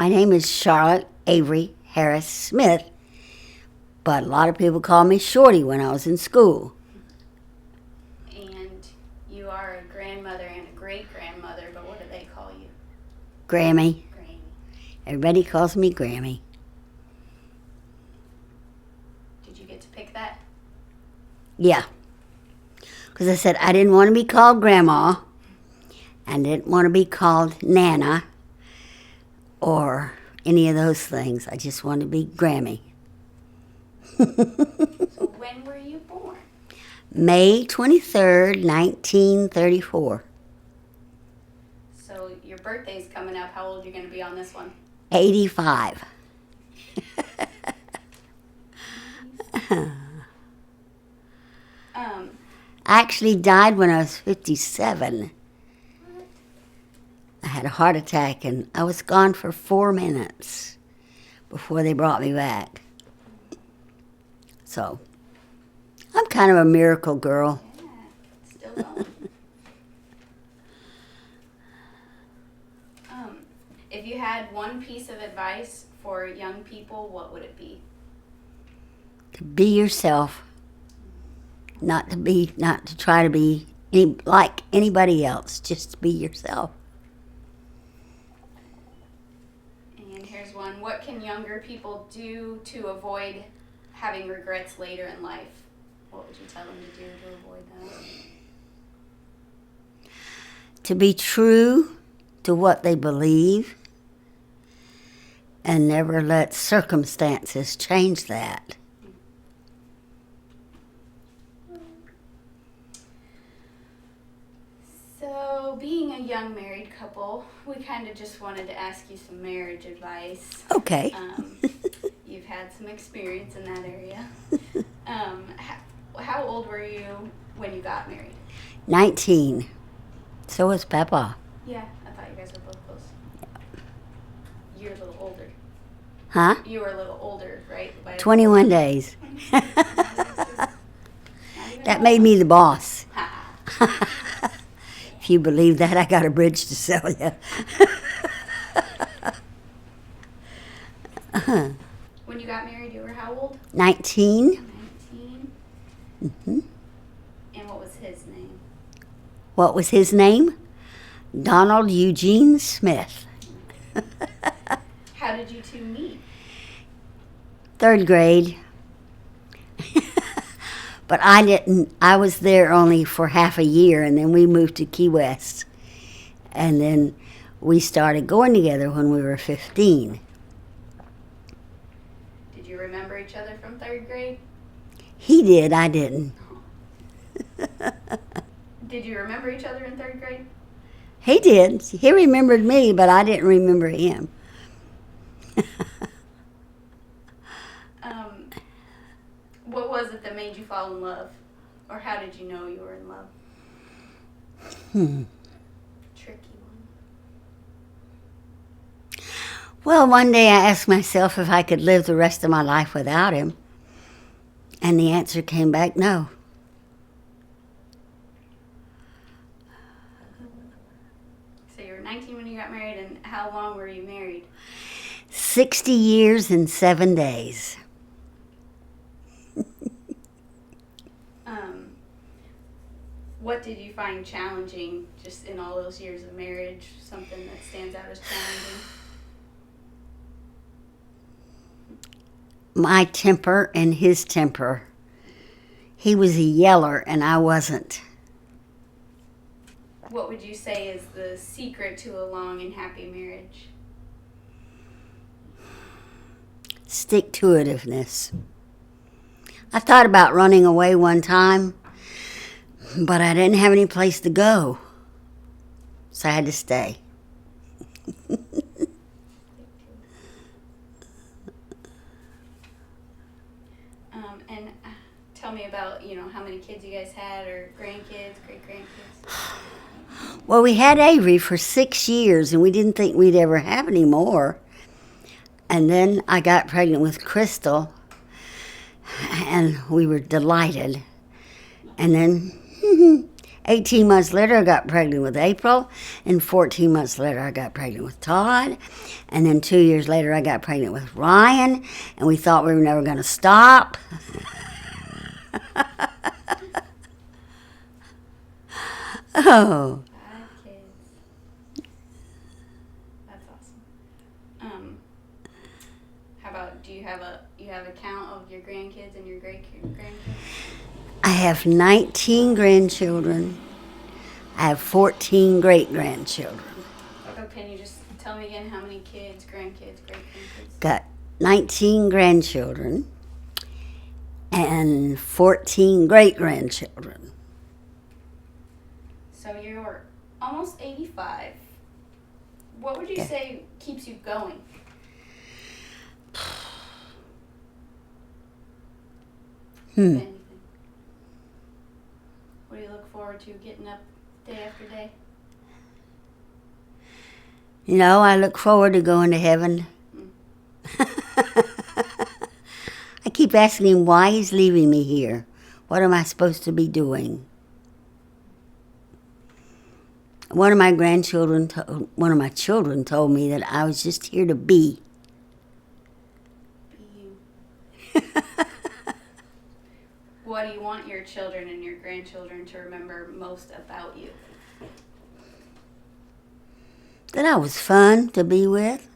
My name is Charlotte Avery Harris Smith, but a lot of people called me Shorty when I was in school. And you are a grandmother and a great-grandmother, but what do they call you? Grammy. Granny. Everybody calls me Grammy. Did you get to pick that? Yeah. Because I said I didn't want to be called Grandma. I didn't want to be called Nana or any of those things. I just wanted to be Grammy. So when were you born? May 23rd, 1934. So your birthday's coming up. How old are you going to be on this one? 85. I actually died when I was 57. What? I had a heart attack and I was gone for 4 minutes before they brought me back. So, I'm kind of a miracle girl. Yeah, still going. If you had one piece of advice for young people, what would it be? To be yourself. Not to try to be like anybody else. Just to be yourself. And here's one. What can younger people do to avoid having regrets later in life? What would you tell them to do to avoid that? To be true to what they believe and never let circumstances change that. So, being a young married couple, we kind of just wanted to ask you some marriage advice. Okay. You've had some experience in that area. How old were you when you got married? 19. So was Peppa. Yeah, I thought you guys were both close. You're a little older. Huh? You were a little older, right? 21 days. Not even That made me the boss. Ha. If you believe that, I got a bridge to sell you. When you got married, you were how old? 19. 19. Mm-hmm. And what was his name? What was his name? Donald Eugene Smith. How did you two meet? 3rd grade. But I didn't. I was there only for half a year, and then we moved to Key West. And then we started going together when we were 15. Did you remember each other from 3rd grade? He did, I didn't. Did you remember each other in 3rd grade? He did. He remembered me, but I didn't remember him. What was it that made you fall in love? Or how did you know you were in love? Tricky one. Well, one day I asked myself if I could live the rest of my life without him. And the answer came back no. So you were 19 when you got married, and how long were you married? 60 years and 7 days. What did you find challenging just in all those years of marriage? Something that stands out as challenging? My temper and his temper. He was a yeller and I wasn't. What would you say is the secret to a long and happy marriage? Stick-to-itiveness. I thought about running away one time, but I didn't have any place to go, so I had to stay. And tell me about, how many kids you guys had, or grandkids, great-grandkids. Well, we had Avery for 6 years, and we didn't think we'd ever have any more. And then I got pregnant with Crystal, and we were delighted. And then 18 months later, I got pregnant with April. And 14 months later, I got pregnant with Todd. And then 2 years later, I got pregnant with Ryan. And we thought we were never going to stop. Oh. 5 kids. That's awesome. How about, do you have a count of your grandkids and your great grandkids? I have 19 grandchildren. I have 14 great grandchildren. Oh, can you just tell me again how many kids, grandkids, great grandkids? Got 19 grandchildren and 14 great grandchildren. So you're almost 85. What would you say keeps you going? Anything. What do you look forward to getting up day after day? You know, I look forward to going to heaven. I keep asking him why he's leaving me here. What am I supposed to be doing? One of my children told me that I was just here to be. Be you. What do you want your children and your grandchildren to remember most about you? That I was fun to be with.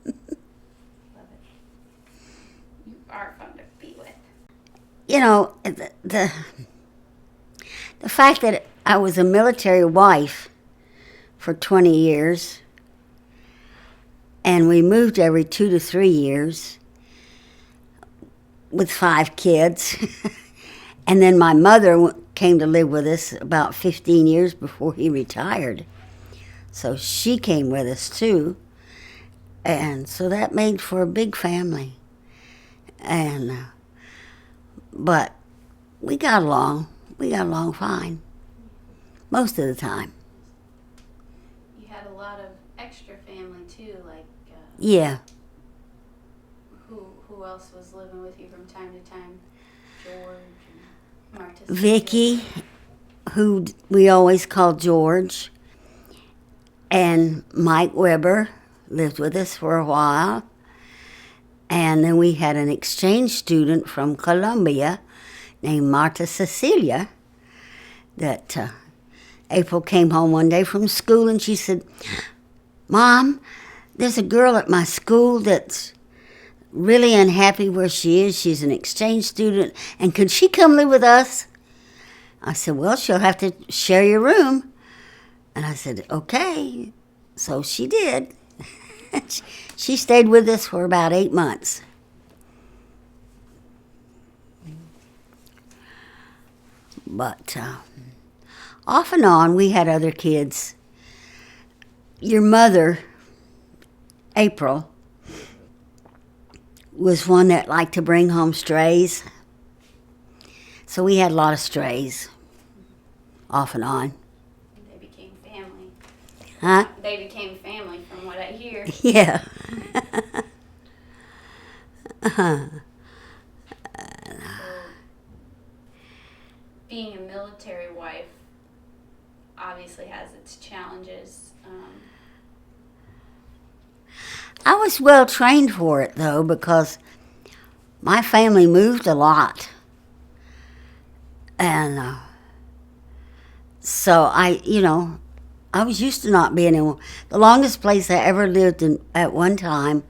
Love it. You are fun to be with. You know, the fact that I was a military wife for 20 years, and we moved every 2 to 3 years with 5 kids. And then my mother came to live with us about 15 years before he retired. So she came with us too. And so that made for a big family. And but we got along. We got along fine. Most of the time. You had a lot of extra family too, like yeah. Who else was living with you from time to time? George and Marta. Vicky, who we always called George, and Mike Weber lived with us for a while. And then we had an exchange student from Colombia named Marta Cecilia that April came home one day from school and she said, "Mom, there's a girl at my school that's really unhappy where she is. She's an exchange student, and could she come live with us?" I said, "Well, she'll have to share your room." And I said, "Okay." So she did. She stayed with us for about 8 months. But off and on, we had other kids. Your mother, April, was one that liked to bring home strays. So we had a lot of strays, off and on. They became family. Huh? They became family from what I hear. Yeah. So, being a military wife obviously has its challenges. I was well trained for it, though, because my family moved a lot. And so I was used to not being in. The longest place I ever lived in at one time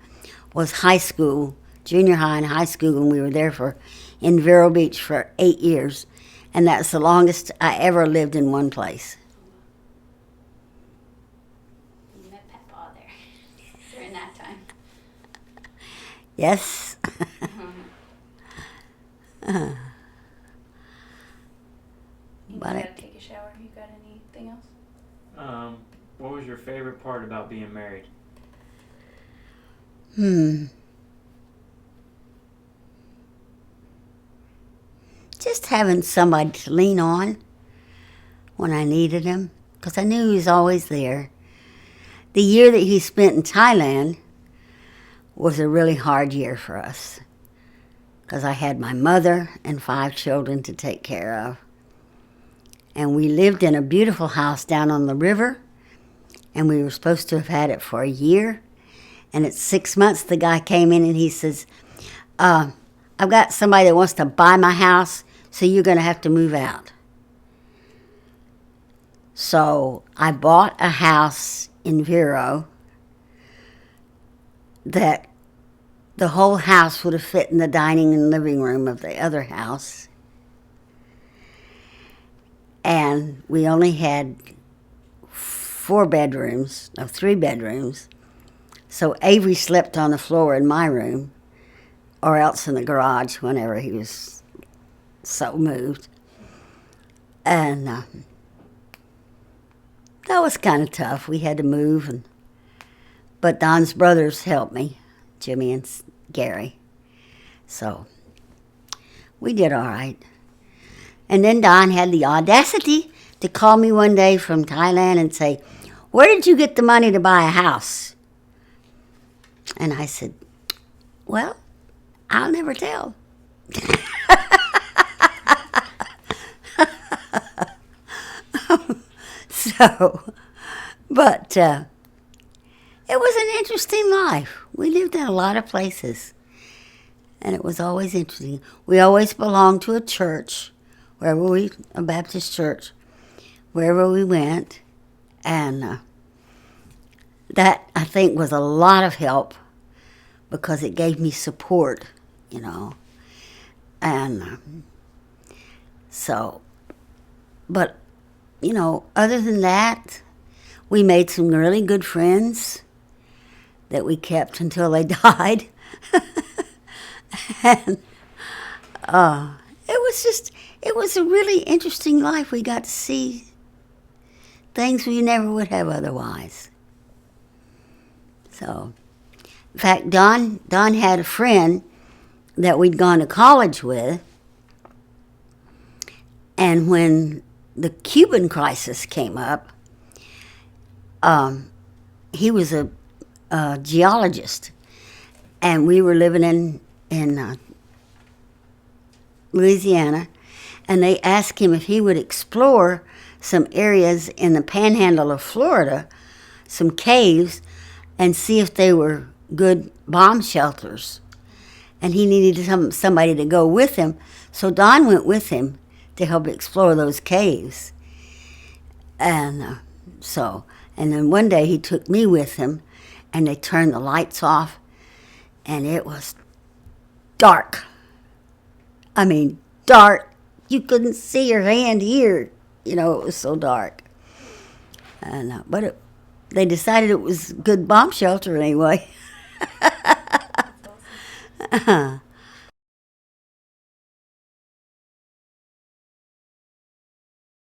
was high school, junior high and high school, and we were there in Vero Beach for 8 years. And that's the longest I ever lived in one place. You met Papa there during that time. Yes. You But gotta take a shower. You got anything else? What was your favorite part about being married? Just having somebody to lean on when I needed him, because I knew he was always there. The year that he spent in Thailand was a really hard year for us, because I had my mother and 5 children to take care of. And we lived in a beautiful house down on the river, and we were supposed to have had it for a year. And at 6 months, the guy came in and he says, I've got somebody that wants to buy my house, so you're going to have to move out. So I bought a house in Vero that the whole house would have fit in the dining and living room of the other house. And we only had 3 bedrooms. So Avery slept on the floor in my room, or else in the garage whenever he was so moved. And that was kind of tough. We had to move, but Don's brothers helped me, Jimmy and Gary. So we did all right. And then Don had the audacity to call me one day from Thailand and say, "Where did you get the money to buy a house?" And I said, "Well, I'll never tell." But it was an interesting life. We lived in a lot of places, and it was always interesting. We always belonged to a church, a Baptist church, wherever we went, and that, I think, was a lot of help because it gave me support, and but, other than that, we made some really good friends that we kept until they died. And it was a really interesting life. We got to see things we never would have otherwise. So, in fact, Don had a friend that we'd gone to college with, and when the Cuban crisis came up, he was a geologist, and we were living in Louisiana, and they asked him if he would explore some areas in the panhandle of Florida, some caves, and see if they were good bomb shelters. And he needed somebody to go with him, so Don went with him to help explore those caves. And and then one day he took me with him, and they turned the lights off, and it was dark. I mean, dark. You couldn't see your hand here. It was so dark. And but they decided it was good bomb shelter anyway. That's awesome.